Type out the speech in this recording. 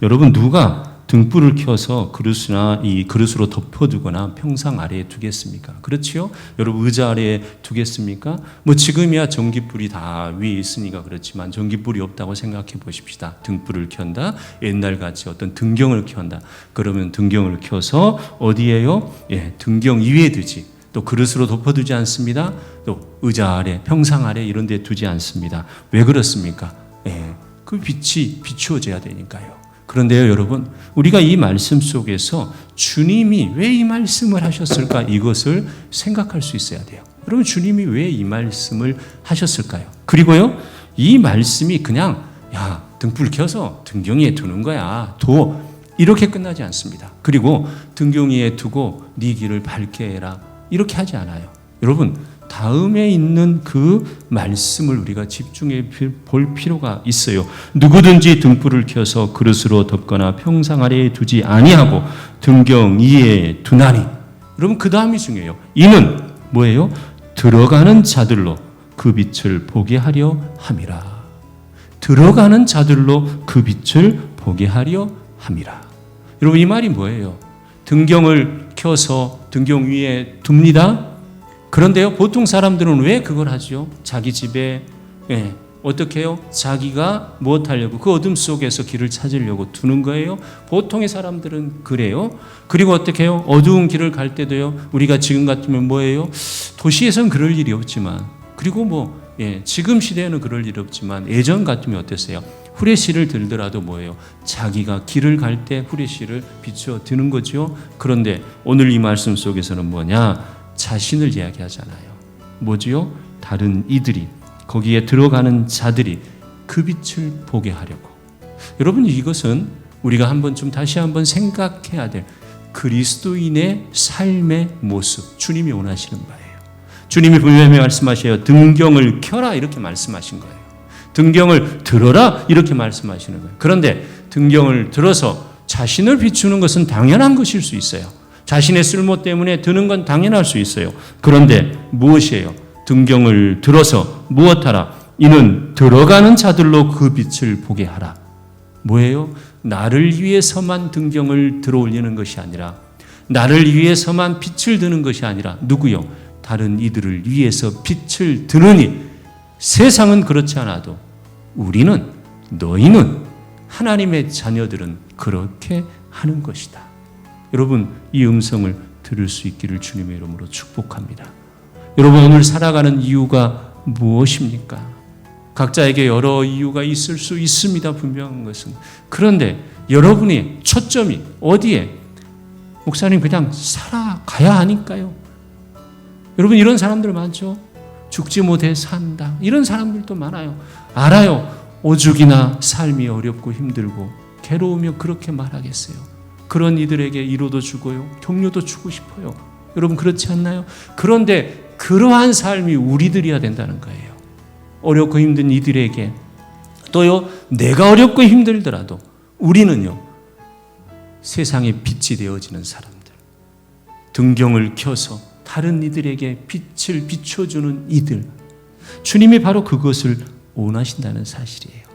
여러분, 누가 등불을 켜서 그릇이나 이 그릇으로 덮어두거나 평상 아래에 두겠습니까? 그렇지요? 여러분, 의자 아래에 두겠습니까? 뭐 지금이야 전깃불이 다 위에 있으니까 그렇지만 전깃불이 없다고 생각해 보십시다. 등불을 켠다. 옛날같이 어떤 등경을 켠다. 그러면 등경을 켜서 어디에요? 등경 위에 두지. 또 그릇으로 덮어두지 않습니다. 또 의자 아래, 평상 아래 이런 데 두지 않습니다. 왜 그렇습니까? 그 빛이 비추어져야 되니까요. 그런데요, 여러분, 우리가 이 말씀 속에서 주님이 왜 이 말씀을 하셨을까? 이것을 생각할 수 있어야 돼요. 여러분, 주님이 왜 이 말씀을 하셨을까요? 그리고요, 이 말씀이 그냥 등불 켜서 등경 위에 두는 거야. 이렇게 끝나지 않습니다. 그리고 등경 위에 두고 네 길을 밝게 해라. 이렇게 하지 않아요. 여러분, 다음에 있는 그 말씀을 우리가 집중해 볼 필요가 있어요. 누구든지 등불을 켜서 그릇으로 덮거나 평상 아래에 두지 아니하고 등경 위에 두나니. 여러분, 그 다음이 중요해요. 이는 뭐예요? 들어가는 자들로 그 빛을 보게 하려 함이라. 들어가는 자들로 그 빛을 보게 하려 함이라. 여러분, 이 말이 뭐예요? 등경을 켜서 등경 위에 둡니다. 그런데요, 보통 사람들은 왜 그걸 하죠? 자기 집에 어떻게 해요? 자기가 무엇 하려고 그 어둠 속에서 길을 찾으려고 두는 거예요. 보통의 사람들은 그래요. 그리고 어떻게 해요? 어두운 길을 갈 때도요, 우리가 지금 같으면 뭐예요? 도시에서는 그럴 일이 없지만, 그리고 지금 시대에는 그럴 일이 없지만 예전 같으면 어땠어요? 후레쉬를 들더라도 뭐예요? 자기가 길을 갈 때 후레쉬를 비추어 드는 거죠. 그런데 오늘 이 말씀 속에서는 뭐냐? 자신을 이야기하잖아요. 뭐지요? 다른 이들이, 거기에 들어가는 자들이 그 빛을 보게 하려고. 여러분, 이것은 우리가 다시 한번 생각해야 될 그리스도인의 삶의 모습, 주님이 원하시는 바예요. 주님이 분명히 말씀하셔요. 등경을 켜라 이렇게 말씀하신 거예요. 등경을 들어라 이렇게 말씀하시는 거예요. 그런데 등경을 들어서 자신을 비추는 것은 당연한 것일 수 있어요. 자신의 쓸모 때문에 드는 건 당연할 수 있어요. 그런데 무엇이에요? 등경을 들어서 무엇하라? 이는 들어가는 자들로 그 빛을 보게 하라. 뭐예요? 나를 위해서만 등경을 들어 올리는 것이 아니라, 나를 위해서만 빛을 드는 것이 아니라, 누구요? 다른 이들을 위해서 빛을 드느니, 세상은 그렇지 않아도 우리는, 너희는, 하나님의 자녀들은 그렇게 하는 것이다. 여러분, 이 음성을 들을 수 있기를 주님의 이름으로 축복합니다. 여러분, 오늘 살아가는 이유가 무엇입니까? 각자에게 여러 이유가 있을 수 있습니다. 분명한 것은. 그런데 여러분의 초점이 어디에? 목사님, 그냥 살아가야 하니까요. 여러분, 이런 사람들 많죠? 죽지 못해 산다. 이런 사람들도 많아요. 알아요. 오죽이나 삶이 어렵고 힘들고 괴로우며 그렇게 말하겠어요. 그런 이들에게 위로도 주고요, 격려도 주고 싶어요. 여러분, 그렇지 않나요? 그런데 그러한 삶이 우리들이어야 된다는 거예요. 어렵고 힘든 이들에게, 또요, 내가 어렵고 힘들더라도 우리는요, 세상의 빛이 되어지는 사람들, 등경을 켜서 다른 이들에게 빛을 비춰주는 이들, 주님이 바로 그것을 원하신다는 사실이에요.